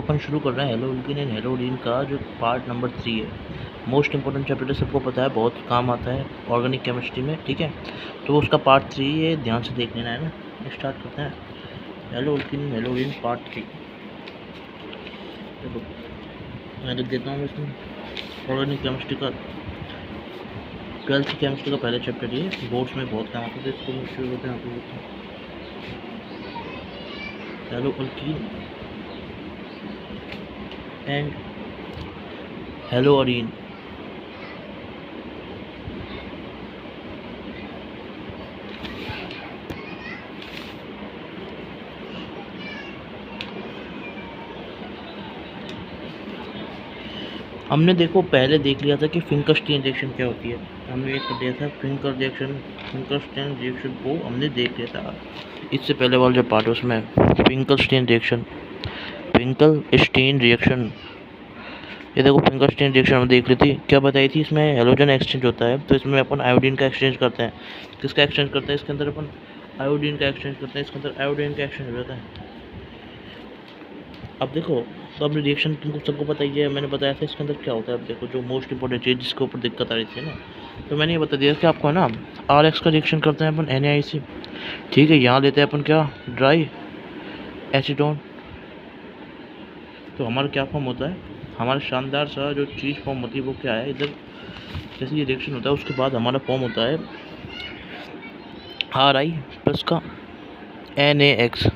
अपन शुरू कर रहे हैं हेलो अल्कीन एंड हेलो एल्डीन का जो पार्ट नंबर 3 है। मोस्ट इंपॉर्टेंट चैप्टर है, सबको पता है, बहुत काम आता है ऑर्गेनिक केमिस्ट्री में। ठीक है, तो उसका पार्ट 3 है, ध्यान से देख लेना है ना। स्टार्ट करते हैं हेलो अल्कीन हेलो एल्डीन पार्ट 3। देखो मैं लिख देता हूँ इसमें ऑर्गेनिक केमिस्ट्री का 12th केमिस्ट्री का पहला चैप्टर। ये बोर्ड्स में बहुत काम आता है, इसको शुरू होते हैं hello alkyne and hello Areen. हमने देखो पहले देख लिया था कि फिंकरस्टीन रिएक्शन क्या होती है। हमने एक दिया था फिंकरस्टीन रिएक्शन को हमने देख लिया था। इससे पहले वाला जो पार्ट है उसमें फिंकरस्टीन रिएक्शन, ये देखो फिंकरस्टीन रिएक्शन हम देख ली थी। क्या बताई थी, इसमें हेलोजन एक्सचेंज होता है, तो इसमें अपन आयोडीन का एक्सचेंज करते हैं। किसका एक्सचेंज करते हैं, इसके अंदर अपन आयोडीन का एक्सचेंज करते हैं, इसके अंदर आयोडीन का एक्सचेंज होता है। अब देखो तो अब रिएक्शन तुमको सबको पता ही है, मैंने बताया था इसके अंदर क्या होता है। अब देखो जो मोस्ट इंपॉर्टेंट चीज़ जिसके ऊपर दिक्कत आ रही थी ना, तो मैंने ये बता दिया कि आपको है ना RX का रिएक्शन करते हैं अपन NaI से। ठीक है, यहाँ लेते हैं अपन क्या, ड्राई एसीटोन। तो हमारा क्या फॉर्म होता है, हमारा शानदार सा जो चीज़ फॉर्म होती है वो क्या है, इधर जैसे ये रिएक्शन होता है उसके बाद हमारा फॉर्म होता है RI प्लस का NaX,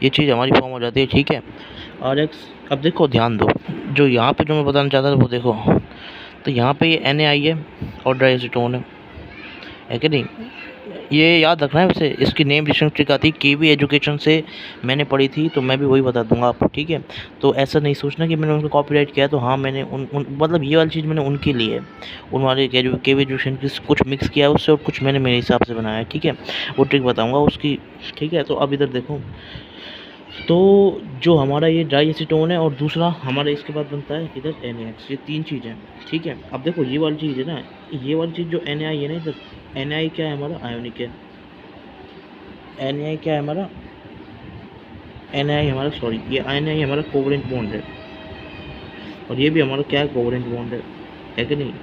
ये चीज़ हमारी फॉर्म हो जाती है। ठीक है, RX। अब देखो ध्यान दो, जो यहाँ पे जो मैं बताना चाहता था वो देखो, तो यहाँ पे ये NaI है और ड्राई एसीटोन है कि नहीं। ये याद रखना है, वैसे इसकी नेम रिएक्शन ट्रिक आती है KV एजुकेशन से, मैंने पढ़ी थी, तो मैं भी वही बता दूंगा आपको। ठीक है, तो ऐसा नहीं सोचना कि मैंने उनको कॉपीराइट किया, तो हाँ मैंने उन मतलब ये वाली चीज़ मैंने उनके लिए, उन वाले KV एजुकेशन की कुछ मिक्स किया है उससे और कुछ मैंने मेरे हिसाब से बनाया है। ठीक है, वो ट्रिक बताऊँगा उसकी। ठीक है, तो अब इधर देखो, तो जो हमारा ये ड्राई एसीटोन है और दूसरा हमारा इसके बाद बनता है इधर NaX, ये तीन चीज़ें। ठीक है, अब देखो ये वाली चीज़ है ना, ये वाली चीज़ जो NaI है ना, इधर NaI क्या है हमारा, आयोनिक है। NaI क्या है हमारा, NaI हमारा सॉरी ये NaI हमारा कोवलेंट बॉन्ड है, और ये भी हमारा क्या है, कोवलेंट बॉन्ड है कि नहीं।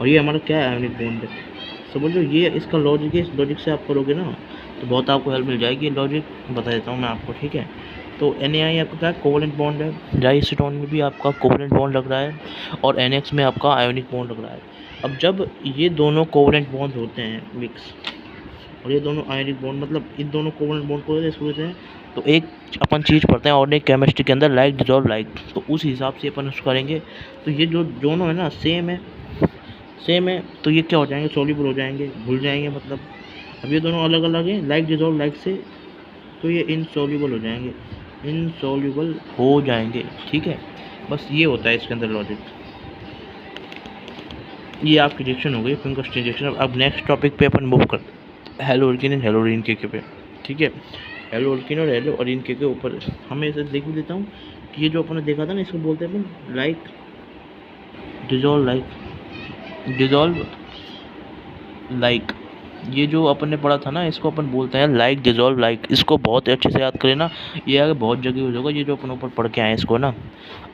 और ये हमारा क्या है, आयोनिक बॉन्ड है। समझो ये इसका लॉजिक है, इस लॉजिक से आप करोगे ना तो बहुत आपको हेल्प मिल जाएगी। लॉजिक बता देता हूँ मैं आपको। ठीक है, तो NaI आपका क्या है, कोवलेंट बॉन्ड है। ड्राई एसीटोन में भी आपका कोवलेंट बॉन्ड लग रहा है और NaX में आपका आयोनिक बॉन्ड लग रहा है। अब जब ये दोनों कोवलेंट बॉन्ड होते हैं मिक्स, और ये दोनों आयोनिक बॉन्ड, मतलब इन दोनों कोवलेंट बॉन्ड को इसको कहते हैं, तो एक अपन चीज़ पढ़ते हैं ऑर्गेनिक केमिस्ट्री के अंदर, लाइक डिजॉल्व लाइक, तो उस हिसाब से अपन उसको करेंगे। तो ये जो दोनों है ना सेम है, तो ये क्या हो जाएंगे, सॉल्युबल हो जाएंगे, भूल जाएंगे मतलब। अब ये दोनों अलग अलग हैं, लाइक डिजॉल्व लाइक से, तो ये इनसॉल्युबल हो जाएंगे। ठीक है, बस ये होता है इसके अंदर लॉजिक। ये आपकी रिएक्शन हो गई फिंकरस्टीन रिएक्शन। अब नेक्स्ट टॉपिक पे अपन मूव कर hello alkyne and hello Areen के पे। ठीक है, हेलो अल्कीन और हेलो अरीन के ऊपर हमें ऐसे देख भी देता हूँ कि ये जो अपन ने देखा था ना, इसको बोलते हैं अपन लाइक डिजॉल्व लाइक। ये जो अपन ने पढ़ा था ना, इसको अपन बोलते हैं लाइक डिजॉल्व लाइक। इसको बहुत अच्छे से याद करें ना, ये आगे बहुत जगह यूज होगा, ये जो अपन ऊपर पढ़ के आए इसको ना।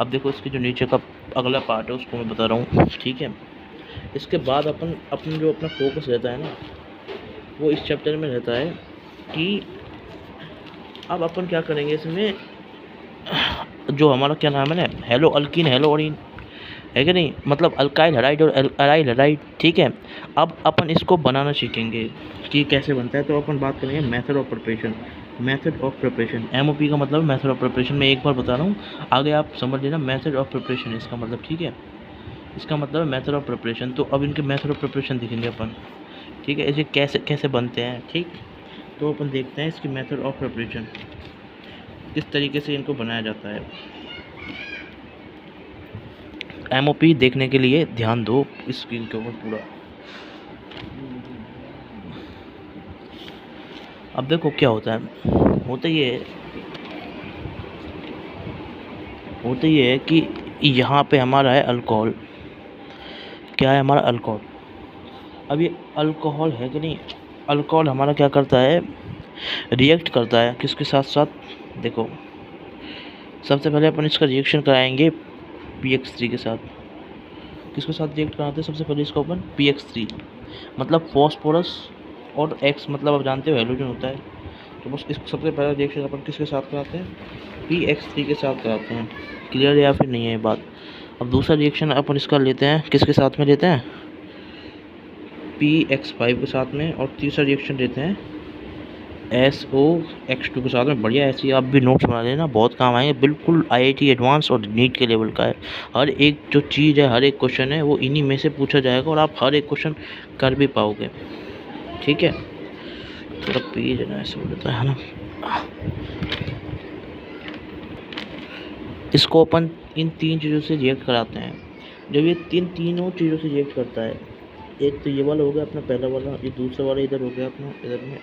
अब देखो इसके जो नीचे का अगला पार्ट है उसको मैं बता रहा हूँ। ठीक है, इसके बाद अपन जो अपना फोकस रहता है ना, वो इस चैप्टर में रहता है कि अब अपन क्या करेंगे इसमें, जो हमारा क्या नाम है ना, हेलो अल्कीन हेलो अरीन है कि नहीं, मतलब अल्काइल हैलाइड और अराइल हैलाइड। ठीक है, अब अपन इसको बनाना सीखेंगे कि कैसे बनता है। तो अपन बात करेंगे मेथड ऑफ प्रिपरेशन। MOP का मतलब मेथड ऑफ प्रिपरेशन। मैं एक बार बता रहा हूँ, आगे आप समझ लेना। मेथड ऑफ प्रिपरेशन इसका मतलब, ठीक है, इसका मतलब है मेथड ऑफ प्रिपरेशन। तो अब इनके मेथड ऑफ प्रिपरेशन देखेंगे अपन। ठीक है, इसे कैसे कैसे बनते हैं। ठीक, तो अपन देखते हैं इसकी मेथड ऑफ प्रिपरेशन, किस तरीके से इनको बनाया जाता है। MOP देखने के लिए ध्यान दो स्क्रीन के ऊपर पूरा। अब देखो क्या होता है, होता ये है कि यहाँ पे हमारा है अल्कोहल। क्या है हमारा, अल्कोहल। अब ये अल्कोहल है कि नहीं, अल्कोहल हमारा क्या करता है, रिएक्ट करता है किसके साथ, देखो सबसे पहले अपन इसका रिएक्शन कराएंगे PX3 के साथ। किसके साथ रिएक्ट कराते हैं सबसे पहले इसको अपन? PX3 मतलब फॉस्फोरस, और X मतलब आप जानते हो हैलोजन होता है। तो बस इसको सबसे पहला रिएक्शन अपन किसके साथ कराते हैं? PX3 के साथ कराते हैं। क्लियर या फिर नहीं है ये बात? अब दूसरा रिएक्शन अपन इसका लेते हैं, किसके साथ में लेते हैं? PX5 के साथ में। और तीसरा रिएक्शन लेते हैं SOX2 के साथ में। बढ़िया, ऐसे आप भी नोट्स बना लेना, बहुत काम आएंगे। बिल्कुल IIT एडवांस और नीट के लेवल का है। हर एक जो चीज़ है, हर एक क्वेश्चन है, वो इन्हीं में से पूछा जाएगा और आप हर एक क्वेश्चन कर भी पाओगे। ठीक है, थोड़ा पेज है ना ऐसे हो जाता है ना। इसको अपन इन 3 चीज़ों से रिएक्ट कराते हैं। जब ये तीनों चीज़ों से रिएक्ट करता है, एक तो ये वाला हो गया अपना पहला वाला, ये दूसरा वाला इधर हो गया अपना इधर में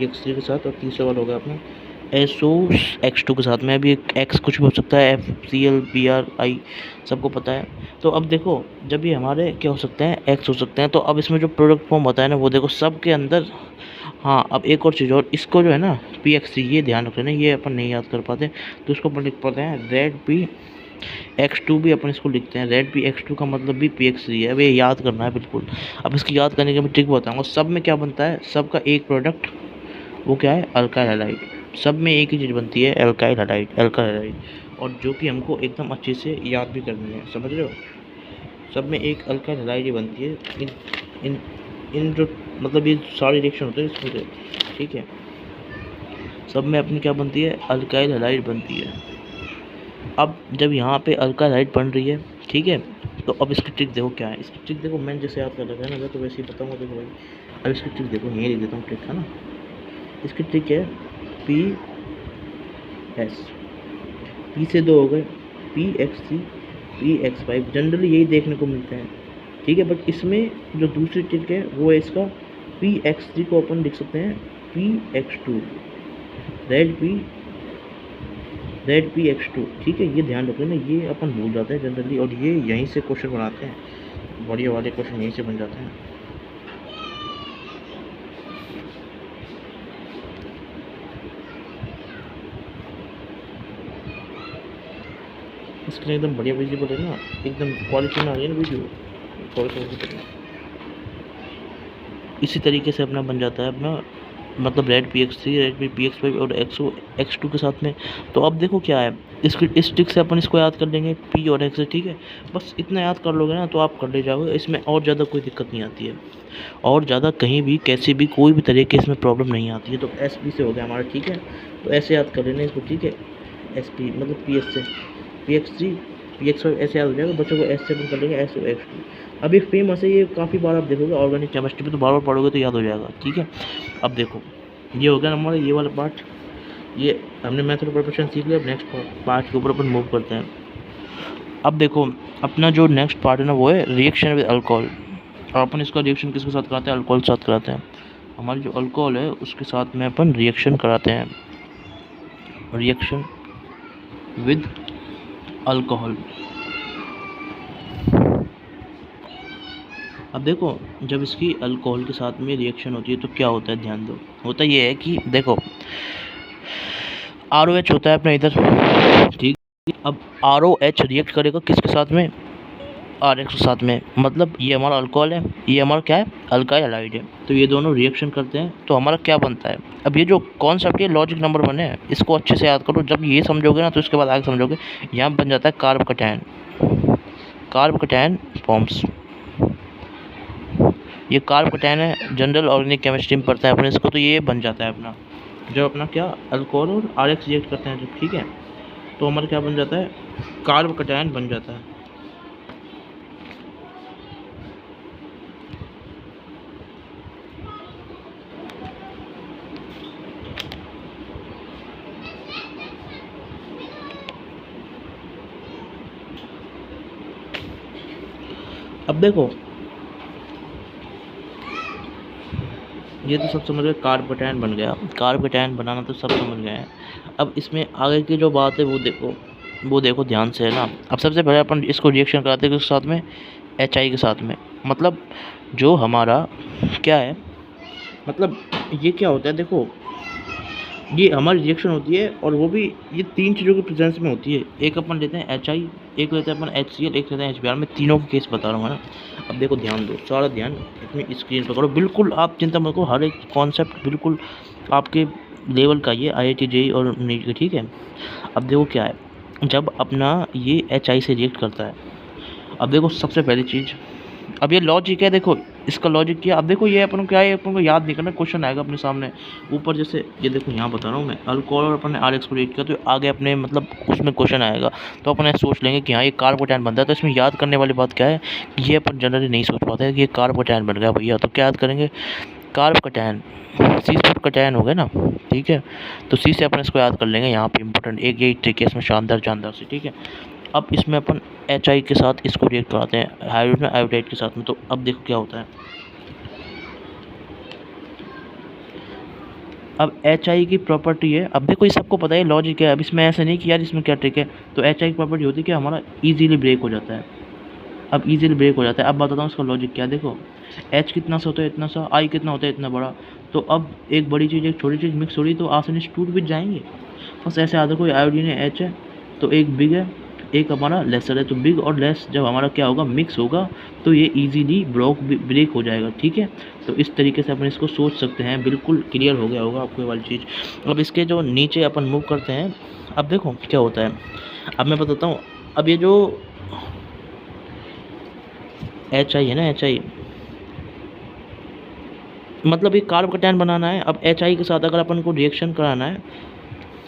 X3 के साथ, और तीसरा वाला हो गया अपना SOX2 के साथ में। अभी एक X कुछ भी हो सकता है, FCl BRI सबको पता है। तो अब देखो, जब ये हमारे क्या हो सकते हैं? X हो सकते हैं। तो अब इसमें जो प्रोडक्ट फॉर्म होता है ना, वो देखो सब के अंदर। हाँ, अब एक और चीज़, और इसको जो है ना PX3, ये ध्यान रख लेना, ये अपन नहीं याद कर पाते, तो इसको अपन लिख पाते हैं ZPX2 भी अपन इसको लिखते हैं। ZPX2 का मतलब भी PX3 है। अब ये याद करना है बिल्कुल। अब इसकी याद करने के मैं ट्रिक बताऊँगा। सब में क्या बनता है? सब का एक प्रोडक्ट, वो क्या है? Alkyl halide. सब में एक ही चीज़ बनती है, अल्काइल हैलाइड। और जो कि हमको एकदम अच्छे से याद भी करनी है, समझ रहे हो? सब में एक अल्काइल हैलाइड ही बनती है। इन इन इन जो मतलब ये सारे रिएक्शन होते हैं इसमें से, ठीक है? सब में अपनी क्या बनती है? अल्काइल हैलाइड बनती है। अब जब यहाँ पे अल्काइल हैलाइड बन रही है, ठीक है, तो अब इसकी ट्रिक देखो क्या है। इसकी ट्रिक देखो, मैंने जैसे याद कर रखा है ना, मैं तो वैसे ही बताऊँगा। देखो भाई, अब इसकी ट्रिक देखो, यहीं लिख देता हूँ ट्रिक, है ना। इसकी ट्रिक है PS, P से 2 हो गए, PX3 PX5, जनरली यही देखने को मिलते हैं, ठीक है। बट इसमें जो दूसरी ट्रिक है वो है इसका PX3 को अपन लिख सकते हैं PX2, ZPX2, ठीक है। ये ध्यान रखो ना, ये अपन भूल जाते हैं जनरली, और ये यहीं से क्वेश्चन बनाते हैं, बढ़िया वाले क्वेश्चन यहीं से बन जाते हैं। इसके लिए एकदम बढ़िया विजिबल है ना, एकदम क्वालिटी में आ रही है ना वीडियो, थोड़ा सा इसी तरीके से अपना बन जाता है अपना, मतलब ZPX3, ZPX5 और XOX2 के साथ में। तो अब देखो क्या है, इस ट्रिक से अपन इसको याद कर लेंगे P और X, ठीक है। बस इतना याद कर लोगे ना तो आप कर ले जाओगे। इसमें और ज़्यादा कोई दिक्कत नहीं आती है, और ज़्यादा कहीं भी कैसे भी कोई भी तरह की इसमें प्रॉब्लम नहीं आती है। तो SP से हो गया हमारा, ठीक है। तो ऐसे याद कर लेना इसको, ठीक है। SP मतलब PS से PX3 PX5 ऐसे याद हो जाएगा बच्चों को। S से अपन कर लेंगे SOX2। अब ये फेमस है, ये काफ़ी बार आप देखोगे ऑर्गेनिक केमिस्ट्री में, तो बार बार पढ़ोगे तो याद हो जाएगा, ठीक है। अब देखो, ये हो गया हमारा ये वाला पार्ट, ये हमने मेथड प्रिपरेशन सीख लिया। अब नेक्स्ट पार्ट के ऊपर अपन मूव करते हैं। अब देखो, अपना जो नेक्स्ट पार्ट है ना, वो है रिएक्शन विद अल्कोहल। और अपन इसका रिएक्शन किसके साथ कराते हैं? अल्कोहल के साथ कराते हैं। हमारी जो अल्कोहल है उसके साथ में अपन रिएक्शन कराते हैं, रिएक्शन विद अल्कोहल। अब देखो, जब इसकी अल्कोहल के साथ में रिएक्शन होती है तो क्या होता है, ध्यान दो। होता ये है कि देखो, ROH होता है अपना इधर, ठीक। अब ROH रिएक्ट करेगा किसके साथ में? RX के साथ में। मतलब ये हमारा अल्कोहल है, ये हमारा क्या है? अल्काइल हैलाइड है। तो ये दोनों रिएक्शन करते हैं तो हमारा क्या बनता है? अब ये जो कॉन्सेप्ट है, लॉजिक नंबर 1 है, इसको अच्छे से याद करो। जब ये समझोगे ना तो इसके बाद आगे समझोगे। यहाँ बन जाता है कार्ब कटायन फॉर्म्स। ये कार्ब कटायन है, जनरल ऑर्गेनिक केमिस्ट्री में पढ़ता है अपने इसको। तो ये बन जाता है अपना, जब अपना क्या अल्कोहल और RX रिएक्ट करते हैं जब, ठीक है, तो हमारा क्या बन जाता है? कार्ब कटायन बन जाता है। अब देखो, ये तो सब समझ गए, कार्ब कटायन बन गया। कार्ब कटायन बनाना तो सब समझ गए हैं। अब इसमें आगे की जो बात है वो देखो ध्यान से, है ना। अब सबसे पहले अपन इसको रिएक्शन कराते हैं किसके साथ में? HI के साथ में। मतलब जो हमारा क्या है, मतलब ये क्या होता है, देखो ये हमारी रिएक्शन होती है और वो भी ये 3 चीज़ों के प्रेजेंस में होती है। एक अपन लेते हैं HI, एक लेते हैं अपन HCl, एक लेते हैं HBr। मैं तीनों के केस बता रहा हूँ, है ना। अब देखो ध्यान दो, सारा ध्यान अपनी स्क्रीन पर करो, बिल्कुल आप चिंता मत करो, हर एक कॉन्सेप्ट बिल्कुल आपके लेवल का ये IIT JEE और नीट का, ठीक है। अब देखो क्या है, जब अपना ये HI से रिएक्ट करता है, अब देखो सबसे पहली चीज़, अब ये लॉजिक है, देखो इसका लॉजिक क्या। अब देखो ये अपन को क्या है, अपन को याद नहीं करना, क्वेश्चन आएगा अपने सामने ऊपर, जैसे ये देखो यहाँ बता रहा हूँ मैं, अल्कोहल और अपन ने RX को रिएक्ट किया तो आगे अपने मतलब उसमें क्वेश्चन आएगा, तो अपन ऐसे सोच लेंगे कि हाँ ये कार्बोकैटायन बनता है। तो इसमें याद करने वाली बात क्या है कि ये अपन जनरली नहीं सोच पाते हैं कि ये कार्बोकैटायन बन गया भैया, तो क्या याद करेंगे, कार्बोकैटायन, सी से कटायन हो गया ना, ठीक है। तो सी से अपन इसको याद कर लेंगे, यहाँ पे इंपॉर्टेंट एक यही ट्रिक है इसमें, शानदार से, ठीक है। अब इसमें अपन HI के साथ इसको रिएक्ट कराते हैं हाइड्रोजन आयोडाइड के साथ में, तो अब देखो क्या होता है। अब HI की प्रॉपर्टी है, अब देखो ये सबको पता है, लॉजिक है, अब इसमें ऐसा नहीं कि यार इसमें क्या ट्रिक है। तो HI की प्रॉपर्टी होती है कि हमारा इजीली ब्रेक हो जाता है। अब इजीली ब्रेक हो जाता है, अब बताता हूँ इसका लॉजिक क्या है। देखो H कितना सा होता है इतना सा, I कितना होता है इतना बड़ा, तो अब एक बड़ी चीज़ एक छोटी चीज़ मिक्स हो रही तो आसानी से टूट भी जाएंगे। बस ऐसे याद रखो, आयोडीन है H है तो एक बिग है एक हमारा लेसर है, तो बिग और लेस जब हमारा क्या होगा मिक्स होगा तो ये इजीली ब्रेक हो जाएगा, ठीक है। तो इस तरीके से अपन इसको सोच सकते हैं, बिल्कुल क्लियर हो गया होगा आपको ये वाली चीज़। अब इसके जो नीचे अपन मूव करते हैं, अब देखो क्या होता है, अब मैं बताता हूँ। अब ये जो HI है ना, HI मतलब ये कार्बोकैटायन बनाना है। अब HI के साथ अगर अपन को रिएक्शन कराना है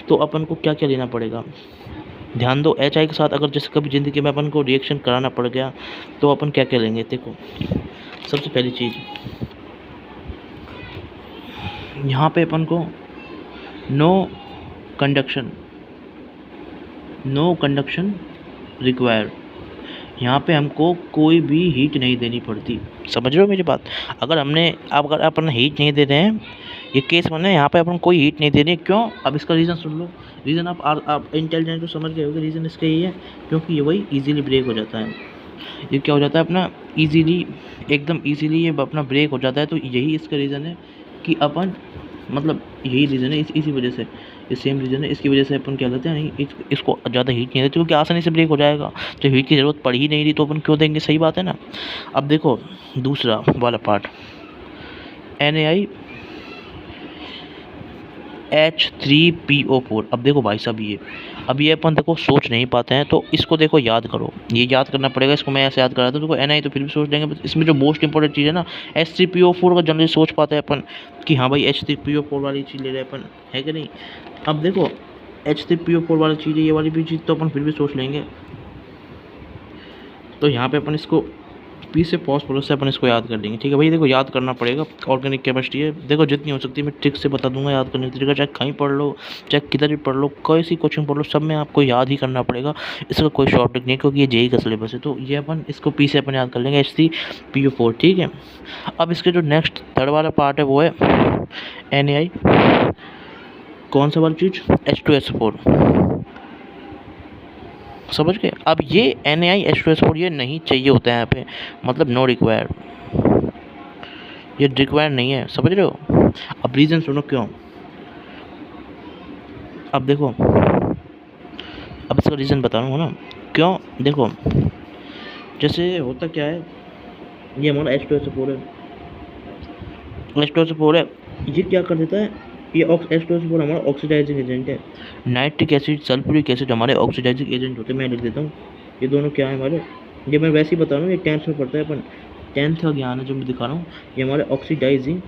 तो अपन को क्या क्या लेना पड़ेगा, ध्यान दो। HI के साथ अगर जैसे कभी ज़िंदगी में अपन को रिएक्शन कराना पड़ गया तो अपन क्या क्या लेंगे। देखो सबसे पहली चीज़ यहाँ पे अपन को नो कंडक्शन रिक्वायर्ड, यहाँ पे हमको कोई भी हीट नहीं देनी पड़ती, समझ रहे हो मेरी बात। अगर अपन हीट नहीं दे रहे हैं, ये केस बना है, यहाँ पे अपन कोई हीट नहीं दे रहे, क्यों। अब इसका रीज़न सुन लो, रीज़न आप इंटेलिजेंट तो समझ गए होगे, रीज़न इसका यही है क्योंकि ये वही इजीली ब्रेक हो जाता है। ये क्या हो जाता है अपना इजीली, एकदम इजीली ये अपना ब्रेक हो जाता है। तो यही इसका रीज़न है कि अपन मतलब यही रीज़न है, इसी वजह से, ये सेम रीज़न है, इसकी वजह से अपन क्या करते हैं, नहीं इसको ज़्यादा हीट नहीं देते क्योंकि आसानी से ब्रेक हो जाएगा। जब हीट की ज़रूरत पड़ ही नहीं रही तो अपन क्यों देंगे, सही बात है ना। अब देखो दूसरा वाला पार्ट, NaI H3PO4। अब देखो भाई साहब ये अपन देखो सोच नहीं पाते हैं, तो इसको देखो याद करो, ये याद करना पड़ेगा। इसको मैं ऐसे याद करा था, देखो NaI तो फिर भी सोच लेंगे, बस इसमें जो मोस्ट इंपॉर्टेंट चीज़ है ना, H3PO4 का जनरली सोच पाते हैं अपन कि हाँ भाई H3PO4 वाली चीज़ ले रहे हैं अपन, है कि नहीं। अब देखो H3PO4 वाली चीज़ है, ये वाली भी चीज़ तो अपन फिर भी सोच लेंगे। तो यहाँ पे अपन इसको P से फॉस्फोरस से अपन इसको याद कर लेंगे, ठीक है भाई। देखो याद करना पड़ेगा, ऑर्गेनिक केमिस्ट्री है, देखो जितनी हो सकती है मैं ट्रिक से बता दूंगा याद करने का तरीका, चाहे कहीं पढ़ लो चाहे किधर भी पढ़ लो, कोई सी कोचिंग पढ़ लो, सब में आपको याद ही करना पड़ेगा। इसका कोई शॉर्ट ट्रिक नहीं, क्योंकि ये JEE का सिलेबस है। तो ये अपन इसको P से अपन याद कर लेंगे, H3PO4, ठीक है। अब इसके जो नेक्स्ट थर्ड वाला पार्ट है वो है NaI, कौन सा वाली चीज़, H2SO4, समझ गए। अब ये NaI H2SO4 ये नहीं चाहिए होता है यहाँ पे, मतलब नो रिक्वायर, ये रिक्वायर नहीं है, समझ रहे हो। अब रीज़न सुनो क्यों। अब देखो अब इसका रीज़न बता रहा हूँ ना क्यों। देखो जैसे होता क्या है, ये हमारा H2SO4 है, ये क्या कर देता है, ये H2SO4 हमारा ऑक्सीडाइजिंग एजेंट है। नाइट्रिक एसिड सल्फ्यूरिक एसिड हमारे ऑक्सीडाइजिंग एजेंट होते हैं। मैं लिख देता हूँ, ये दोनों क्या है हमारे, ये मैं वैसे ही बता रहा हूँ, ये 10th में पढ़ता है अपन, 10th का ज्ञान है जो मैं दिखा रहा हूँ। ये हमारे ऑक्सीडाइजिंग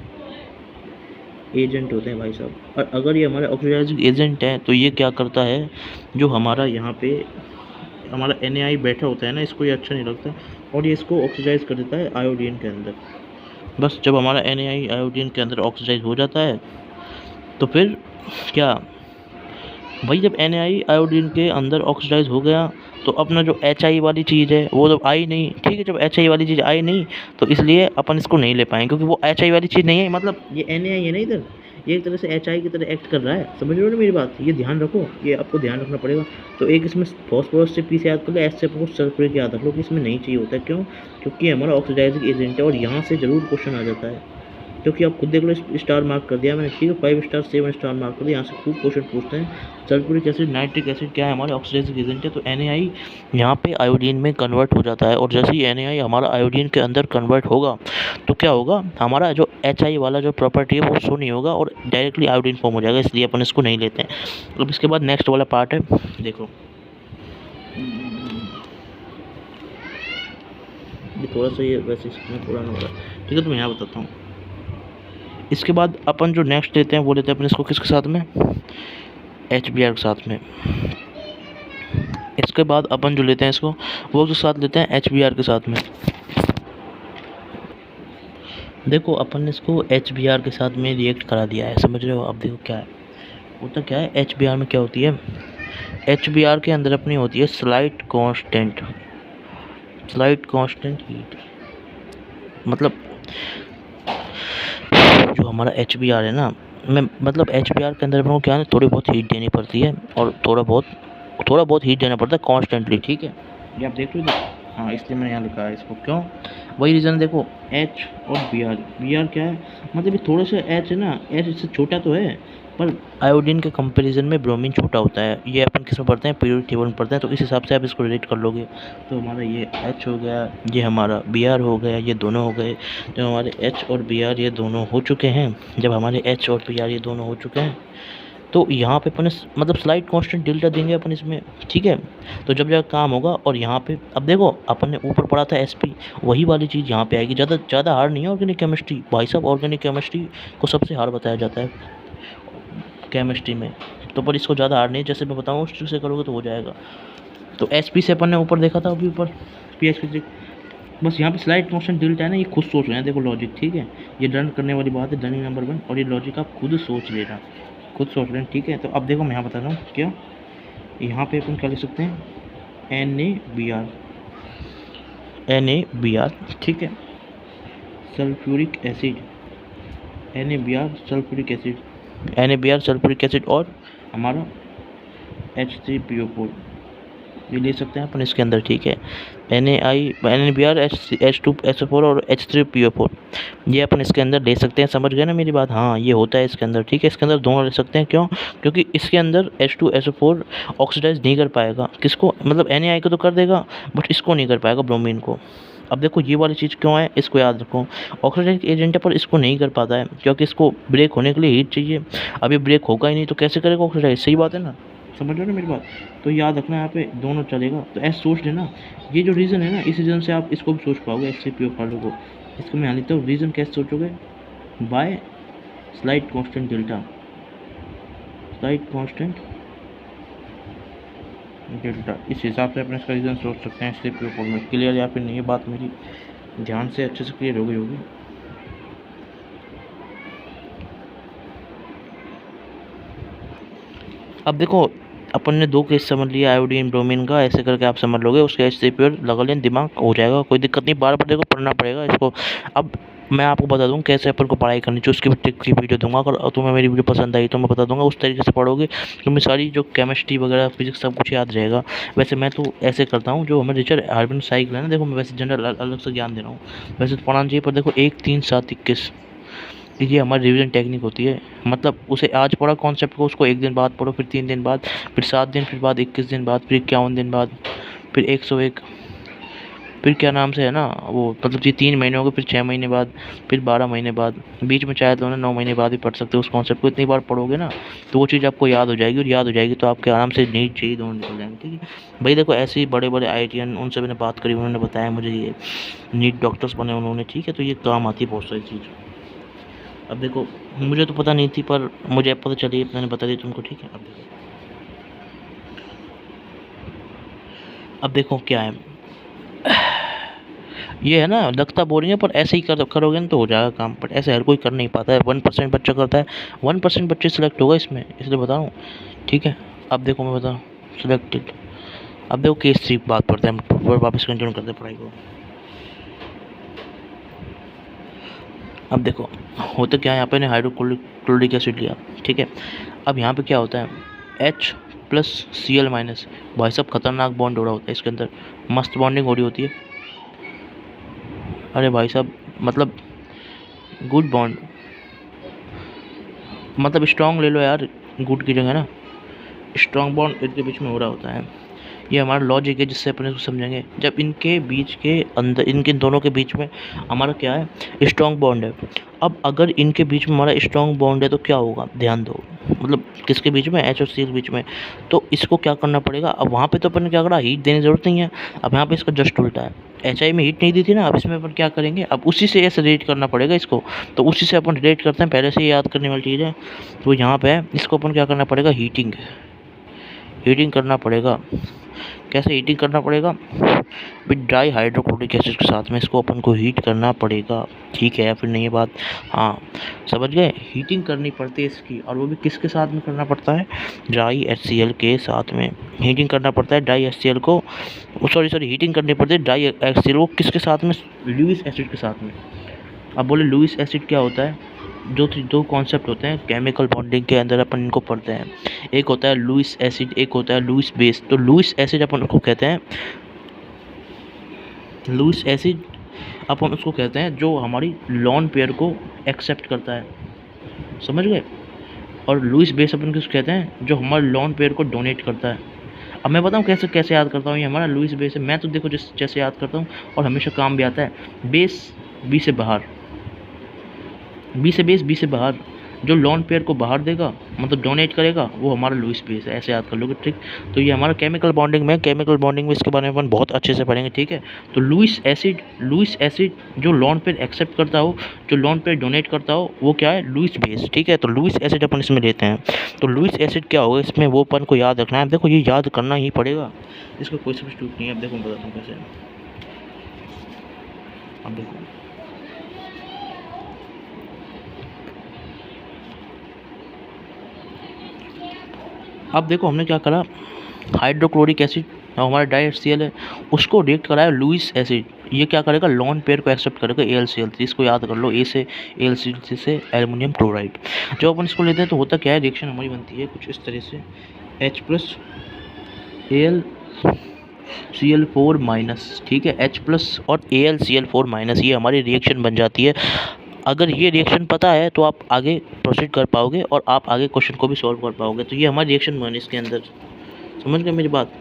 एजेंट होते हैं भाई साहब। और अगर ये हमारे ऑक्सीडाइजिंग एजेंट हैं तो ये क्या करता है, जो हमारा यहाँ पे हमारा NaI बैठा होता है ना, इसको ये अच्छा नहीं लगता और ये इसको ऑक्सीडाइज कर देता है आयोडीन के अंदर। बस जब हमारा NaI आयोडीन के अंदर ऑक्सीडाइज हो जाता है तो फिर क्या भाई, जब NaI आयोडीन के अंदर ऑक्सीडाइज हो गया तो अपना जो HI वाली चीज़ है वो तो आई नहीं, ठीक है। जब HI वाली चीज़ आई नहीं तो इसलिए अपन इसको नहीं ले पाएंगे, क्योंकि वो HI वाली चीज़ नहीं है, मतलब ये NaI है ना इधर, ये एक तरह से HI की तरह एक्ट कर रहा है, समझ रहे हो ना मेरी बात। ये ध्यान रखो, ये आपको ध्यान रखना पड़ेगा। तो एक इसमें फॉस्फोरस से P से याद कर लो, H से आपको सल्फ्यूरिक याद रख लो कि इसमें नहीं चाहिए होता है, क्यों, क्योंकि हमारा ऑक्सीडाइजिंग एजेंट है और यहाँ से ज़रूर क्वेश्चन आ जाता है। क्योंकि आप खुद देख लो, स्टार मार्क कर दिया मैंने, ठीक है, 5 स्टार 7 स्टार मार्क कर दिया। यहाँ से खूब क्वेश्चन पूछते हैं। सल्फ्यूरिक एसिड नाइट्रिक एसिड क्या है, हमारे ऑक्सीडाइजिंग एजेंट है। तो NaI यहाँ पे आयोडीन में कन्वर्ट हो जाता है, और जैसे ही NaI हमारा आयोडीन के अंदर कन्वर्ट होगा तो क्या होगा, हमारा जो HI वाला जो प्रॉपर्टी है वो शो नहीं होगा और डायरेक्टली आयोडीन फॉर्म हो जाएगा, इसलिए अपन इसको नहीं लेते हैं। अब इसके बाद नेक्स्ट वाला पार्ट है, देखो ये थोड़ा सा, ये वैसे इसमें पुराना हो रहा है, ठीक है, तो मैं यहाँ बताता हूँ। इसके बाद अपन जो नेक्स्ट लेते हैं वो लेते हैं अपन इसको किसके साथ में, HBr के साथ में। इसके बाद अपन जो लेते हैं इसको वो जो साथ लेते हैं HBr के साथ में। देखो अपन ने इसको HBr के साथ में रिएक्ट करा दिया है, समझ रहे हो। अब देखो क्या है, होता क्या है, HBr में क्या होती है, HBr के अंदर अपनी होती है स्लाइट कांस्टेंट हीट। मतलब जो हमारा HBr है ना, मैं मतलब HBr के अंदर अपने को क्या है, थोड़ी बहुत हीट देनी पड़ती है, और थोड़ा बहुत हीट देना पड़ता है कॉन्स्टेंटली, ठीक है। ये आप देख लो, हाँ, इसलिए मैंने यहाँ लिखा है इसको, क्यों, वही रीज़न। देखो H और Br क्या है, मतलब ये थोड़ा सा H है ना, H इससे छोटा तो है, पर आयोडीन के कंपैरिजन में ब्रोमीन छोटा होता है। ये अपन किस में पढ़ते हैं, पीरियोडिक टेबल में पढ़ते हैं, तो इस हिसाब से आप इसको रिलेट कर लोगे। तो हमारा ये H हो गया, ये हमारा Br हो गया, ये दोनों हो गए। जब हमारे H और Br ये दोनों हो चुके हैं, जब हमारे H और Br ये दोनों हो चुके हैं, तो यहाँ पे अपन मतलब स्लाइड कांस्टेंट डेल्टा देंगे अपन इसमें, ठीक है। तो जब काम होगा, और यहाँ पे अब देखो अपन ने ऊपर पढ़ा था SP, वही वाली चीज़ यहाँ पे आएगी। ज़्यादा हार्ड नहीं है ऑर्गेनिक केमिस्ट्री, भाई साहब, ऑर्गेनिक केमिस्ट्री को सबसे हार्ड बताया जाता है केमिस्ट्री में, तो पर इसको ज़्यादा हार्ड नहीं, जैसे मैं बताऊँ उस चीज़ से करोगे तो हो जाएगा। तो SP से अपन ने ऊपर देखा था, अभी ऊपर PH, बस यहाँ पे स्लाइड कांस्टेंट डेल्टा है ना, ये खुद सोच रहे हैं, देखो लॉजिक, ठीक है, ये डन करने वाली बात है, डनिंग नंबर 1, और ये लॉजिक आप खुद सोच लेना, खुद सोच रहे हैं, ठीक है। तो अब देखो मैं यहाँ बता रहा हूँ क्या, यहाँ पे अपन क्या लिख सकते हैं, NaBr, ठीक है, sulphuric acid, NaBr sulphuric acid, और हमारा H3PO4 ये ले सकते हैं अपन इसके अंदर, ठीक है। NaBr H2SO4 और H3PO4 ये अपन इसके अंदर ले सकते हैं, समझ गए ना मेरी बात, हाँ ये होता है इसके अंदर, ठीक है। इसके अंदर दोनों ले सकते हैं, क्यों, क्योंकि इसके अंदर H2SO4 ऑक्सीडाइज नहीं कर पाएगा, किसको, मतलब NaI को तो कर देगा, बट इसको नहीं कर पाएगा, ब्रोमीन को। अब देखो ये वाली चीज़ क्यों है, इसको याद रखो, ऑक्सीडाइज एजेंट पर इसको नहीं कर पाता है, क्योंकि इसको ब्रेक होने के लिए हीट चाहिए। अभी ब्रेक होगा ही नहीं तो कैसे करेगा ऑक्सीडाइज, सही बात है ना, समझ रहे हो ना मेरी बात। तो याद रखना यहाँ पे दोनों चलेगा, तो ऐसे सोच लेना, ये जो रीज़न है ना, इस रीज़न से आप इसको भी सोच पाओगे, H3PO फालो को। इसको मैं यहाँ लिखता हूँ, रीज़न कैसे सोचोगे, बाय स्लाइड कांस्टेंट डेल्टा, इस हिसाब से अपने इसका रीज़न सोच सकते हैं H3PO फॉर्म। क्लियर या फिर नहीं, ये बात मेरी ध्यान से अच्छे से क्लियर हो गई होगी। अब देखो अपन ने 2 केस समझ लिया, आयोडीन ब्रोमीन का, ऐसे करके आप समझ लोगे, उसके H3PO लगा लें, दिमाग हो जाएगा, कोई दिक्कत नहीं। बार बार देखो पढ़ना पड़ेगा इसको। अब मैं आपको बता दूं कैसे अपन को पढ़ाई करनी चाहिए, उसकी भी ट्रिक की वीडियो दूंगा। अगर तुम्हें मेरी वीडियो पसंद आई तो मैं बता दूंगा, उस तरीके से पढ़ोगे तो मैं सारी जो केमिस्ट्री वगैरह फिजिक्स सब कुछ याद रहेगा। वैसे मैं तो ऐसे करता हूँ, जो हमारे टीचर हार्बिन साइकिल है ना, देखो मैं वैसे जनरल अलग से ज्ञान दे रहा हूँ, वैसे तो पढ़ाना चाहिए, पर देखो 1 3 7 21 ये हमारी रिवीजन टेक्निक होती है। मतलब उसे आज पढ़ा कॉन्सेप्ट को, उसको 1 दिन बाद पढ़ो, फिर 3 दिन बाद, फिर 7 दिन, फिर बाद 21 दिन बाद, फिर 51 दिन बाद, फिर 101, फिर क्या नाम से है ना वो, मतलब ये 3 महीने हो गए, फिर 6 महीने बाद, फिर 12 महीने बाद, बीच में चाहे तो ना 9 महीने बाद भी पढ़ सकते हो उस कॉन्सेप्ट को। इतनी बार पढ़ोगे ना तो वो चीज़ आपको याद हो जाएगी, और याद हो जाएगी तो आपके आराम से नीट चाहिए दोनों निकल जाएंगे, ठीक है भाई। देखो ऐसे ही बड़े बड़े IITian, उनसे मैंने बात करी, उन्होंने बताया मुझे ये नीट डॉक्टर्स बने उन्होंने, ठीक है। तो ये काम आती है बहुत सारी चीज़। अब देखो मुझे तो पता नहीं थी, पर मुझे पता चली, मैंने बता दी तुमको, ठीक है। अब देखो क्या है, ये है ना, लगता बोरिंग है, पर ऐसे ही करोगे ना तो हो जाएगा काम, बट ऐसे हर कोई कर नहीं पाता है, 1% बच्चा करता है, 1% बच्चे सिलेक्ट होगा इसमें, इसलिए बता रहा हूँ, ठीक है। अब देखो मैं बताऊँ सिलेक्टेड, अब देखो केस 3 बात पढ़ते हैं, वापस कंटिन्यू करते हैं पढ़ाई को। अब देखो होता क्या है, यहाँ पे हाइड्रोक्लोरिक एसिड लिया, ठीक है। अब यहाँ पे क्या होता है, H+Cl-, भाई साहब खतरनाक बॉन्ड हो रहा होता है इसके अंदर, मस्त बॉन्डिंग हो रही होती है। अरे भाई साहब मतलब गुड बॉन्ड, मतलब स्ट्रॉन्ग ले लो यार, गुड की जगह ना, स्ट्रॉन्ग बॉन्ड इनके बीच में हो रहा होता है। ये हमारा लॉजिक है जिससे अपन इसको समझेंगे। जब इनके बीच के अंदर, इनके दोनों के बीच में हमारा क्या है, स्ट्रॉन्ग बॉन्ड है। अब अगर इनके बीच में हमारा स्ट्रॉन्ग बॉन्ड है तो क्या होगा, ध्यान दो, मतलब किसके बीच में, एच और सी के बीच में। तो इसको क्या करना पड़ेगा, अब वहाँ पे तो अपन ने क्या करा, हीट देने की ज़रूरत नहीं है। अब यहाँ पे इसका जस्ट उल्टा है, एच आई में हीट नहीं दी थी ना, अब इसमें अपन क्या करेंगे, अब उसी से ऐसे रिलेट करना पड़ेगा इसको। तो उसी से अपन रिलेट करते हैं, पहले से ही याद करने वाली चीज़ है। तो यहाँ पे है, इसको अपन क्या करना पड़ेगा, हीटिंग करना पड़ेगा। कैसे हीटिंग करना पड़ेगा, विद ड्राई हाइड्रोक्लोरिक एसिड के साथ में इसको अपन को हीट करना पड़ेगा। ठीक है या फिर नहीं ये बात, हाँ समझ गए। हीटिंग करनी पड़ती है इसकी, और वो भी किसके साथ में करना पड़ता है, ड्राई HCl के साथ में हीटिंग करना पड़ता है। ड्राई HCl को, सॉरी हीटिंग करनी पड़ती है ड्राई HCl को किसके साथ में, लुईस एसिड के साथ में। अब बोले लुईस एसिड क्या होता है, दो कॉन्सेप्ट होते हैं केमिकल बॉन्डिंग के अंदर, अपन इनको पढ़ते हैं। एक होता है लुईस एसिड, एक होता है लुईस बेस। तो लुईस एसिड अपन उसको कहते हैं, लुईस एसिड अपन उसको कहते हैं जो हमारी लॉन पेयर को एक्सेप्ट करता है, समझ गए। और लुईस बेस अपन किसको कहते हैं, जो हमारे लॉन पेयर को डोनेट करता है। अब मैं बताऊँ कैसे कैसे याद करता हूँ, ये हमारा लुईस बेस है। मैं तो देखो जैसे याद करता हूँ और हमेशा काम भी आता है। बेस बी से बाहर, बी से बेस, बी से बाहर, जो लॉन पेयर को बाहर देगा मतलब डोनेट करेगा, वो हमारा लुईस बेस है, ऐसे याद कर लोगे, ठीक। तो ये हमारा केमिकल बॉन्डिंग में इसके बारे में अपन बहुत अच्छे से पढ़ेंगे, ठीक है। तो लुईस एसिड जो लॉन पेयर एक्सेप्ट करता हो, जो लॉन पेयर डोनेट करता हो, वो क्या है, लुईस बेस, ठीक है। तो लुईस एसिड अपन इसमें लेते हैं। तो लुईस एसिड क्या होगा इसमें, वो अपन को याद रखना है। देखो ये याद करना ही पड़ेगा, इसका कोई सब्स्टिट्यूट नहीं है। अब देखो मैं बताता हूँ कैसे। अब देखो, अब देखो हमने क्या करा, हाइड्रोक्लोरिक एसिड हमारा डाई HCl है, उसको रिएक्ट कराया लुईस एसिड। ये क्या करेगा, लॉन पेयर को एक्सेप्ट करेगा AlCl3। इसको याद कर लो, A से AlCl3 से एल्युमिनियम क्लोराइड। जब अपन इसको लेते हैं तो होता क्या है, रिएक्शन हमारी बनती है कुछ इस तरह से, H प्लस AlCl4 माइनस, ठीक है, H प्लस और AlCl4 माइनस, ये हमारी रिएक्शन बन जाती है। अगर ये रिएक्शन पता है तो आप आगे प्रोसीड कर पाओगे और आप आगे क्वेश्चन को भी सॉल्व कर पाओगे। तो ये हमारी रिएक्शन बनी इसके अंदर, समझ गए मेरी बात।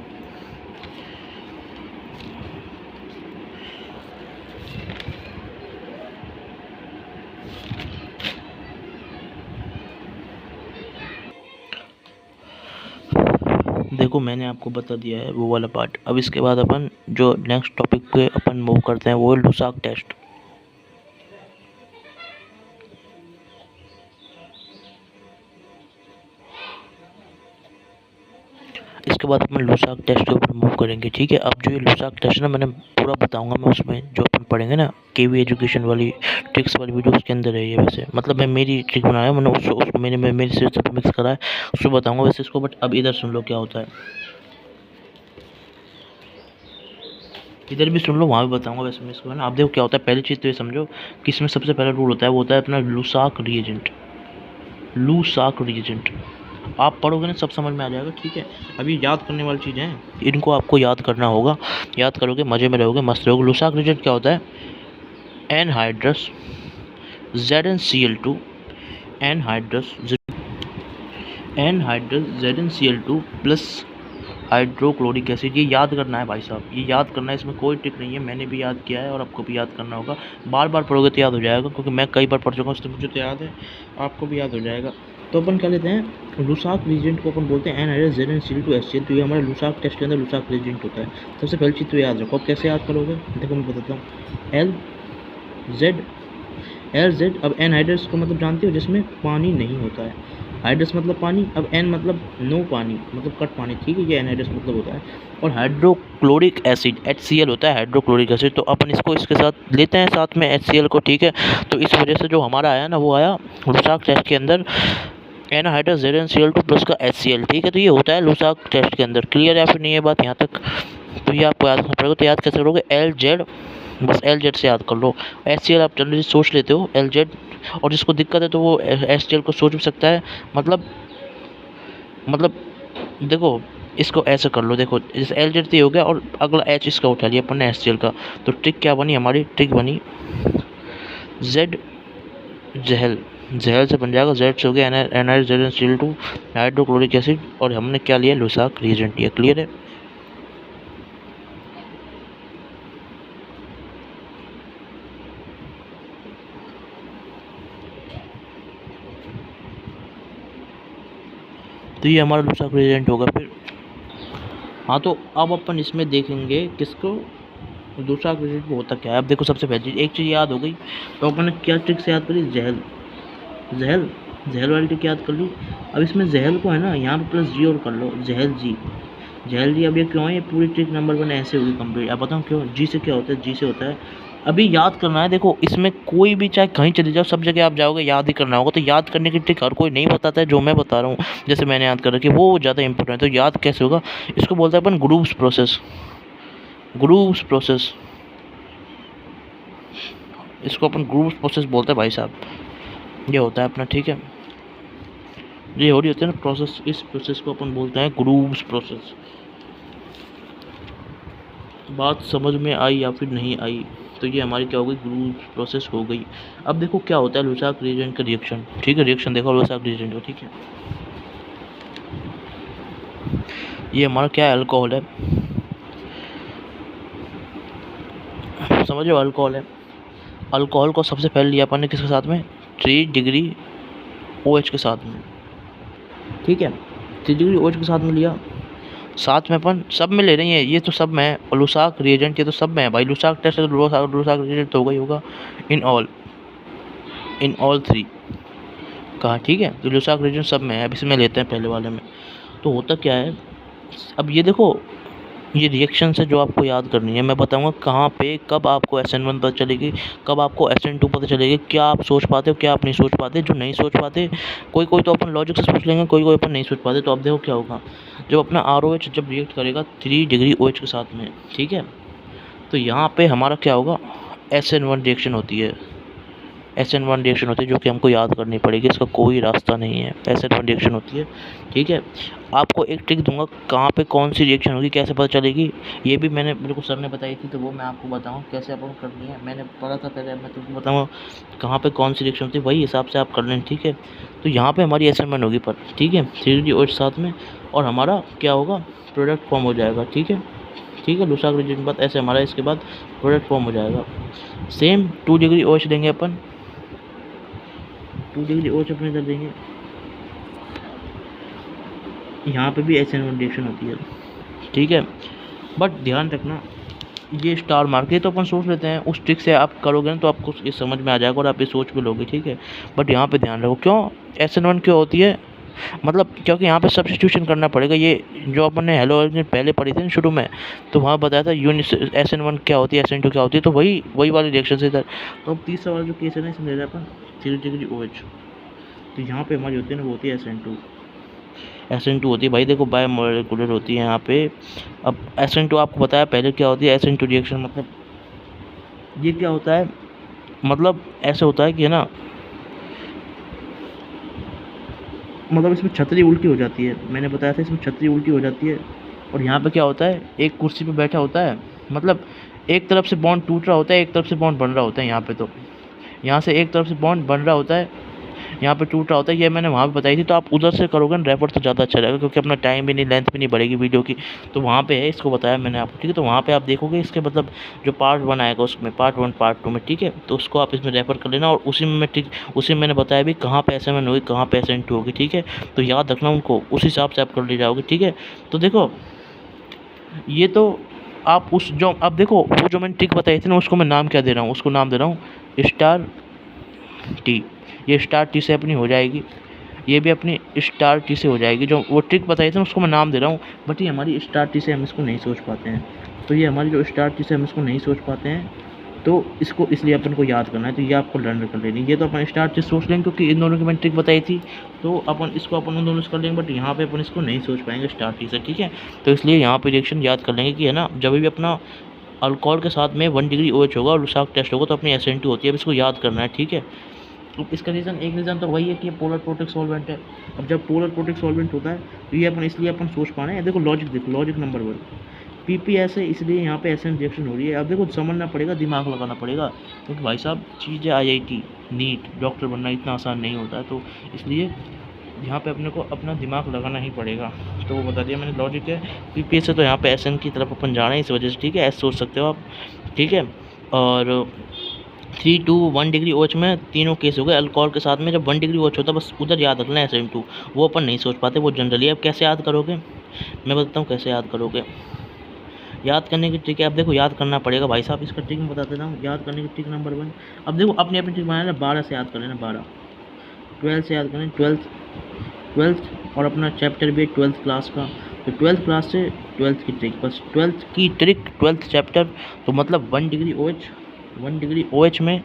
देखो मैंने आपको बता दिया है वो वाला पार्ट। अब इसके बाद अपन जो नेक्स्ट टॉपिक पे अपन मूव करते हैं वो है लुसाक टेस्ट। इसके बाद अपन लुसाक टेस्ट के ऊपर मूव करेंगे, ठीक है। अब जो ये लुसाक टेस्ट ना, मैंने पूरा बताऊंगा मैं उसमें, जो अपन पढ़ेंगे ना केवी एजुकेशन वाली ट्रिक्स वाली वीडियो, उसके अंदर है ये। वैसे मतलब मैं मेरी ट्रिक बनाया, मैंने उसको मेरे से मिक्स करा है, उसको बताऊंगा वैसे इसको। बट अब इधर सुन लो क्या होता है, इधर भी सुन लो, वहाँ भी बताऊंगा वैसे मैं इसको, है ना। आप देखो क्या होता है, पहली चीज़ तो ये समझो कि इसमें सबसे पहला रूल होता है, वो होता है अपना लुसाक रिएजेंट। लुसाक रिएजेंट आप पढ़ोगे ना सब समझ में आ जाएगा, ठीक है। अभी याद करने वाली चीज़ें हैं, इनको आपको याद करना होगा। याद करोगे मज़े में रहोगे, मस्त रहोगे। लुसाक रिएजेंट क्या होता है, anhydrous ZnCl2, anhydrous ZnCl2 plus hydrochloric acid. ये याद करना है भाई साहब, ये याद करना है, इसमें कोई ट्रिक नहीं है। मैंने भी याद किया है और आपको भी याद करना होगा। बार बार पढ़ोगे तो याद हो जाएगा, क्योंकि मैं कई बार पढ़ चुका हूँ, इसलिए मुझे तो याद है, आपको भी याद हो जाएगा। तो अपन क्या लेते हैं, लुसाक रिएजेंट को अपन बोलते हैं एनहाइड्रस ZnCl2HCl। तो ये हमारे लुसाक टेस्ट के अंदर लुसाक रिएजेंट होता है। सबसे पहली चीज़ तो याद रखो। अब कैसे याद करोगे, देखो मैं बताता हूँ। LZ, अब एनहाइड्रस को मतलब जानते हो, जिसमें पानी नहीं होता है। हाइड्रस मतलब पानी, अब एन मतलब नो पानी, मतलब कट पानी, ठीक है, ये एनहाइड्रस मतलब होता है। और हाइड्रोक्लोरिक एसिड HCl होता है, हाइड्रोक्लोरिक एसिड। तो अपन इसको इसके साथ लेते हैं, साथ में HCl को, ठीक है। तो इस वजह से जो हमारा आया ना, वो आया लुसाक टेस्ट के अंदर एनहाइड्रस ZnCl2 प्लस का HCl, ठीक है। तो ये होता है लुसाक टेस्ट के अंदर। क्लियर है या फिर नहीं है बात यहाँ तक। तो ये आपको याद रखना पड़ेगा। तो याद कैसे करोगे, LZ, बस LZ से याद कर लो। HCl आप जनरली सोच लेते हो LZ, और जिसको दिक्कत है तो वो HCl को सोच भी सकता है। मतलब देखो इसको ऐसे कर लो, देखो जैसे LZ हो गया और अगला H इसका उठा लिया अपन ने HCl का। तो ट्रिक क्या बनी हमारी, ट्रिक बनी जहल, जहल से बन जाएगा जेड से हो गया NaCl2 हाइड्रोक्लोरिक एसिड, और हमने क्या लिया, लुसाक रिएजेंट लिया। क्लियर है। तो ये हमारा लुसाक रिएजेंट होगा। फिर हाँ, तो अब अपन इसमें देखेंगे किसको, दूसरा रिएजेंट होता क्या है। अब देखो, सबसे पहली चीज़, एक चीज़ याद हो गई, तो अपन ने क्या ट्रिक से याद करी, जहल, जहल जहल वाली ट्रिक याद कर ली। अब इसमें जहल को है ना, यहाँ पे प्लस जी और कर लो, जहल जी, जहल जी। अब ये क्यों है, ये पूरी ट्रिक नंबर 1 ऐसे होगी कंप्लीट। अब बताऊँ क्यों, जी से क्या होता है, जी से होता है, अभी याद करना है। देखो, इसमें कोई भी चाहे कहीं चले जाओ, सब जगह आप जाओगे याद ही करना होगा। तो याद करने की ट्रिक हर कोई नहीं बताता है, जो मैं बता रहा हूँ, जैसे मैंने याद कर रखी, वो ज़्यादा इंपॉर्टेंट है। तो याद कैसे होगा, इसको बोलते हैं अपन ग्रूव्स प्रोसेस, ग्रूव्स प्रोसेस, इसको अपन ग्रूव्स प्रोसेस बोलते हैं भाई साहब। ये होता है अपना, ठीक है, ये हो रही होती है ना प्रोसेस, इस प्रोसेस को अपन बोलते हैं ग्रूव्स प्रोसेस। बात समझ में आई या फिर नहीं आई, तो ये हमारी क्या हो गई, ग्रूव्स प्रोसेस हो गई। अब देखो क्या होता है लुसाक रिएजेंट का रिएक्शन, ठीक है, रिएक्शन देखो लुसाक रिएजेंट का, ठीक है। ये हमारा क्या है, अल्कोहल है, समझो अल्कोहल है। अल्कोहल को सबसे पहले लिया अपन ने किसके साथ में, 3 डिग्री OH के साथ में, ठीक है, 3 डिग्री OH के साथ में लिया। साथ में अपन सब में ले रहे हैं, ये तो सब में है, और लुसाक रिएजेंट ये तो सब में है भाई। लुसाक टेस्ट है तो लुसाक रिएजेंट तो होगा ही होगा, इन ऑल 3 कहा, ठीक है। तो लुसाक रिएजेंट सब में है। अब इसमें लेते हैं पहले वाले में। तो होता क्या है, अब ये देखो, ये रिएक्शन से जो आपको याद करनी है, मैं बताऊंगा कहाँ पे कब आपको SN1 पता चलेगी, कब आपको SN2 पता चलेगी। क्या आप सोच पाते हो, क्या आप नहीं सोच पाते। जो नहीं सोच पाते, कोई कोई तो अपन लॉजिक से सोच लेंगे, कोई कोई अपन नहीं सोच पाते। तो अब देखो क्या होगा, जब अपना ROH जब रिएक्ट करेगा 3 डिग्री OH के साथ में, ठीक है, तो यहाँ पे हमारा क्या होगा, SN1 रिएक्शन होती है, SN1 रिएक्शन होती है, जो कि हमको याद करनी पड़ेगी, इसका कोई रास्ता नहीं है। SN1 रिएक्शन होती है, ठीक है। आपको एक ट्रिक दूंगा, कहाँ पे कौन सी रिएक्शन होगी, कैसे पता चलेगी, ये भी मेरे को सर ने बताई थी, तो वो मैं आपको बताऊँ कैसे अपन करनी है। मैंने पढ़ा था पहले, मैं तुमको बताऊँगा कहाँ पे कौन सी रिएक्शन होती है, वही हिसाब से आप कर लें, ठीक है। तो यहाँ पे हमारी SN1 होगी पर, ठीक है, 3OH साथ में, और हमारा क्या होगा, प्रोडक्ट फॉर्म हो जाएगा, ठीक है, ठीक है। लुसाक रिएजेंट के बाद ऐसे हमारा इसके बाद प्रोडक्ट फॉर्म हो जाएगा। सेम 2 डिग्री OH देंगे अपन, 2 डिग्री OH अपने इधर देंगे, यहाँ पे भी SN1 रिएक्शन होती है, ठीक है। बट ध्यान रखना, ये स्टार मार्क है तो अपन सोच लेते हैं, उस ट्रिक से आप करोगे ना तो आपको ये समझ में आ जाएगा और आप ये सोच भी लोगे, ठीक है। बट यहाँ पे ध्यान रखो, क्यों SN1 क्यों होती है, मतलब क्योंकि यहाँ पे सब्स्टिट्यूशन करना पड़ेगा। ये जो अपन ने हेलोजन पहले पढ़ी थी ना शुरू में, तो वहाँ बताया था SN1 क्या होती है, SN2 क्या होती है, तो वही वाली रिएक्शन से इधर। तो अब तीसरा वाला जो केस है ना, इसमें ले रहे हैं अपन 3 डिग्री OH, तो यहाँ पे हमारी होती है ना, वो होती है SN2 होती है भाई। देखो बायोमोलेकुलर होती है यहाँ पे। अब SN2 आपको बताया पहले क्या होती है, SN2 रिएक्शन, मतलब ये क्या होता है, मतलब ऐसे होता है कि है ना, मतलब इसमें छतरी उल्टी हो जाती है, मैंने बताया था इसमें छतरी उल्टी हो जाती है। और यहाँ पे क्या होता है, एक कुर्सी पे बैठा होता है, मतलब एक तरफ से बॉन्ड टूट रहा होता है, एक तरफ से बॉन्ड बन रहा होता है। यहाँ पे तो यहाँ से एक तरफ से बॉन्ड बन रहा होता है, यहाँ पे टूट रहा होता है। ये मैंने वहाँ पे बताई थी, तो आप उधर से करोगे ना रेफर तो ज़्यादा अच्छा रहेगा, क्योंकि अपना टाइम भी नहीं, लेंथ भी नहीं बढ़ेगी वीडियो की। तो वहाँ पे है, इसको बताया मैंने आपको, ठीक है। तो वहाँ पे आप देखोगे इसके मतलब जो पार्ट 1 आएगा उसमें, पार्ट 1 पार्ट 2 में, ठीक है। तो उसको आप इसमें रेफर कर लेना, और उसी में मैं ठीक उसी में मैंने बताया भी कहाँ पे SN1 होगी, कहाँ पे SN2 होगी, ठीक है। तो याद रखना उनको, उस हिसाब से आप कर ले जाओगे, ठीक है। तो देखो, ये तो आप उस जो अब देखो, वो जो मैंने ट्रिक बताई थी ना, उसको मैं नाम क्या दे रहा हूँ, उसको नाम दे रहा हूँ स्टार टी। ये स्टार टी से अपनी हो जाएगी, ये भी अपनी स्टार टी से हो जाएगी। जो वो ट्रिक बताई थी ना, उसको मैं नाम दे रहा हूँ, बट ये हमारी स्टार टी से हम इसको नहीं सोच पाते हैं। तो ये हमारी जो स्टार टी से हम इसको नहीं सोच पाते हैं, तो इसको इसलिए अपन को याद करना है। तो ये आपको लर्न कर लेनी, ये तो अपन स्टार टी सोच लेंगे, क्योंकि इन दोनों की मैंने ट्रिक बताई थी, तो अपन इसको अपन उन दोनों से कर लेंगे, बट यहाँ पे अपन इसको नहीं सोच पाएंगे स्टार टी से, ठीक है। तो इसलिए यहाँ पे रिएक्शन याद कर लेंगे कि है ना, जब भी अपना अल्कोहल के साथ में 1 डिग्री OH होगा और लुसाक टेस्ट होगा, तो अपनी SN2 होती है। अब इसको याद करना है, ठीक है। तो इसका रीज़न, एक रीज़न तो वही है कि ये पोलर प्रोटिक सॉल्वेंट है। अब जब पोलर प्रोटिक सॉल्वेंट होता है, तो ये अपन इसलिए अपन सोच पा रहे हैं। देखो लॉजिक, देखो लॉजिक नंबर 1, PPS है इसलिए यहाँ पे SN रिएक्शन हो रही है। अब देखो समझना पड़ेगा, दिमाग लगाना पड़ेगा, क्योंकि भाई साहब चीज़ है IIT नीट डॉक्टर बनना इतना आसान नहीं होता है, तो इसलिए यहाँ पे अपने को अपना दिमाग लगाना ही पड़ेगा। तो वो बता दिया मैंने लॉजिक है। PPS है तो यहाँ पे SN की तरफ अपन जा रहे हैं इस वजह से, ठीक है, S सोच सकते हो आप, ठीक है। और 3 to 1 डिग्री OH में तीनों केस हो गए। अल्कोहल के साथ में जब 1 डिग्री OH होता है बस उधर याद रखना है SN2, वो अपन नहीं सोच पाते, वो जनरली। अब कैसे याद करोगे, मैं बताता हूँ कैसे याद करोगे। याद करने की ट्रिक है, अब देखो याद करना पड़ेगा भाई साहब, इसका ट्रिक मैं बता देता हूँ। याद करने की ट्रिक नंबर 1, अब देखो अपनी अपनी ट्रिक बनाना, 12 से याद कर लेना, 12, 12 से याद करना, 12th और अपना चैप्टर भी है 12th क्लास का, तो 12th क्लास से 12th की ट्रिक, बस 12th की ट्रिक 12th चैप्टर। तो मतलब 1 डिग्री OH में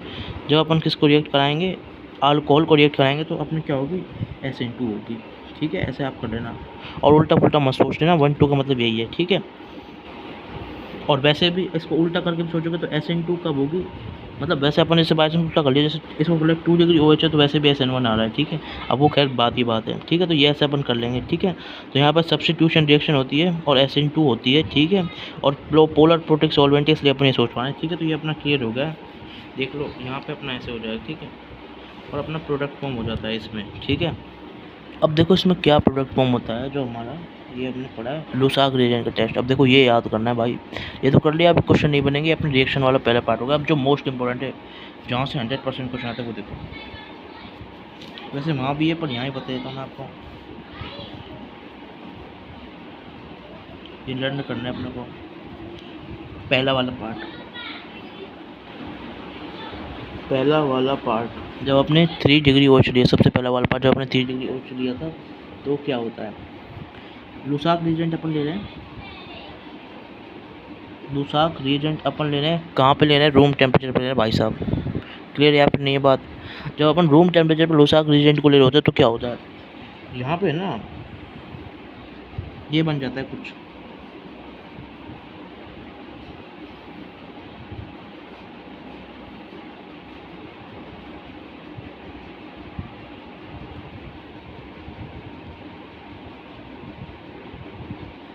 जब अपन किसको रिएक्ट कराएंगे, अल्कोहल को रिएक्ट कराएंगे, तो अपने क्या होगी, SN2 होगी, ठीक है। ऐसे आप कर लेना और उल्टा पुल्टा मत सोच लेना, 1 2 का मतलब यही है, ठीक है। और वैसे भी इसको उल्टा करके भी सोचोगे तो SN2 कब होगी, मतलब वैसे अपन इसे बाई चांस उल्टा कर लिया, जैसे इसको बोले 2 डिग्री OH है तो वैसे भी SN1 आ रहा है, ठीक है। अब वो खैर बात ही बात है, ठीक है, तो ये ऐसे अपन कर लेंगे, ठीक है। तो यहाँ पर सब्स्टिट्यूशन रिएक्शन होती है और SN2 होती है, ठीक है। और पोलर प्रोटिक सॉल्वेंट है, इसलिए अपन ये सोच पा रहे हैं, ठीक है। तो ये अपना क्लियर हो गया, देख लो यहाँ पे अपना ऐसे हो जाएगा, ठीक है, और अपना प्रोडक्ट फॉर्म हो जाता है इसमें, ठीक है। अब देखो इसमें क्या प्रोडक्ट फॉर्म होता है, जो हमारा ये हमने पढ़ा है लुसाक रिएजेंट का टेस्ट। अब देखो ये याद करना है भाई, ये तो कर लिया, अब क्वेश्चन नहीं बनेंगे, अपने रिएक्शन वाला पहला पार्ट होगा। अब जो मोस्ट इंपॉर्टेंट है, जहाँ से 100% क्वेश्चन आता है वो देखो, वैसे वहाँ भी है पर यहाँ ही बता देता हूँ मैं आपको। ये लर्न करना है अपने को, पहला वाला पार्ट जब अपने 3 डिग्री OH लिया, सबसे पहला वाला पार्ट जब अपने 3 डिग्री OH लिया था, तो क्या होता है, लुसाक रिएजेंट अपन ले रहे हैं, लुसाक रिएजेंट अपन ले रहे हैं, कहाँ पे ले रहे हैं, रूम टेम्परेचर पे ले रहे हैं भाई साहब, क्लियर है या फिर नहीं ये बात। जब अपन रूम टेम्परेचर पे लुसाक रिएजेंट को ले रहे होते हैं तो क्या होता है, यहाँ पे ना ये बन जाता है कुछ,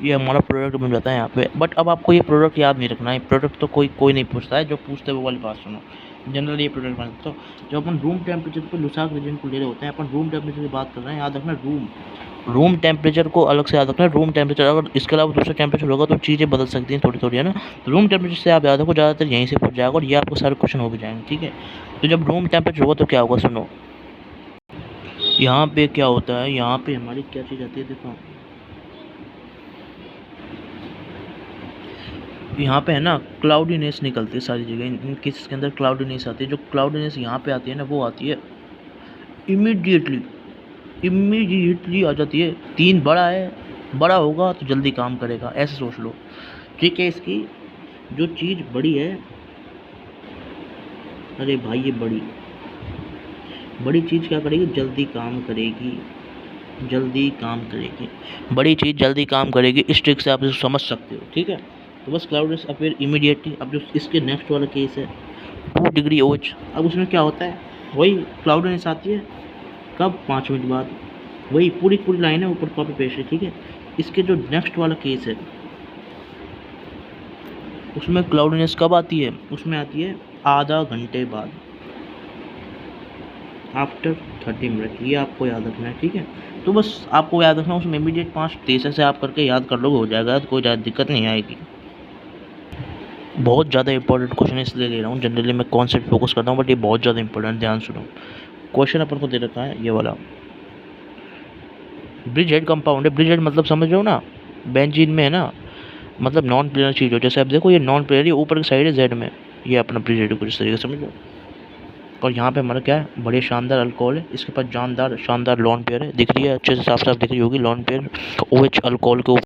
ये हमारा प्रोडक्ट बन जाता है यहाँ पे। बट अब आपको ये प्रोडक्ट याद नहीं रखना है, प्रोडक्ट तो कोई नहीं पूछता है, जो पूछते हैं वो वाली बात सुनो। जनरली ये प्रोडक्ट बनता है, तो जब अपन रूम टेम्परेचर पे लुसाक रिएजेंट को ले रहे होते हैं, अपन रूम टेम्परेचर की बात कर रहे हैं, याद रखना रूम टेम्परेचर को अलग से याद रखना है। रूम टेम्परेचर, अगर इसके अलावा दूसरा टेम्परेचर होगा तो चीज़ें बदल सकती हैं थोड़ी थोड़ी, है ना। तो रूम टेम्परेचर से आप याद रखो, ज़्यादातर यहीं से पूछ जाएगा और ये आपको सारे क्वेश्चन हो भी जाएंगे, ठीक है। तो जब रूम टेम्परेचर होगा तो क्या होगा, सुनो, यहाँ पे क्या होता है, यहाँ पे हमारी क्या चीज़ आती है, देखो यहाँ पे है ना क्लाउडीनेस निकलती है सारी जगह, इन केसेस के अंदर क्लाउडीनेस आती है। जो क्लाउडीनेस यहाँ पे आती है ना, वो आती है इमीडिएटली आ जाती है। 3 बड़ा है, बड़ा होगा तो जल्दी काम करेगा, ऐसे सोच लो, ठीक है। इसकी जो चीज़ बड़ी है, अरे भाई ये बड़ी चीज़ क्या करेगी, जल्दी काम करेगी, बड़ी चीज़ जल्दी काम करेगी, इस ट्रिक से आप इसको समझ सकते हो, ठीक है। तो बस क्लाउडनेस अपीयर इमीडिएटली। अब जो इसके नेक्स्ट वाला केस है 2 डिग्री OH, अब उसमें क्या होता है, वही क्लाउडनेस आती है कब, 5 मिनट बाद, वही पूरी लाइन है, ऊपर कॉपी पेस्ट है, ठीक है। इसके जो नेक्स्ट वाला केस है उसमें क्लाउडनेस कब आती है, उसमें आती है आधा घंटे बाद, आफ्टर 30 मिनट, ये आपको याद रखना है, ठीक है। तो बस आपको याद रखना, उसमें इमीडिएट 5 तेज़ी से आप करके याद कर लोगे, हो जाएगा, तो कोई ज़्यादा दिक्कत नहीं आएगी। बहुत ज़्यादा इंपॉर्टेंट क्वेश्चन इसलिए ले रहा हूँ, जनरली मैं कॉन्सेप्ट फोकस करता हूँ, बट ये बहुत ज़्यादा इंपॉर्टेंट, ध्यान सुनो। क्वेश्चन अपन को दे रखा है ये वाला, ब्रिज हेड कंपाउंड है, ब्रिज हेड मतलब समझ रहे हो ना, बेंजीन में है ना, मतलब नॉन प्लेनर चीज़ हो, जैसे आप देखो ये नॉन प्लेनर, ये ऊपर की साइड है Z में, ये अपना ब्रिज हेड कुछ इस तरीके से समझ लो। और यहाँ पे हमारा क्या है, बड़े शानदार अल्कोहल है, इसके पास शानदार लॉन पेयर है, दिख रही है अच्छे से, साफ दिख रही होगी, लॉन पेयर OH अल्कोहल के ऊपर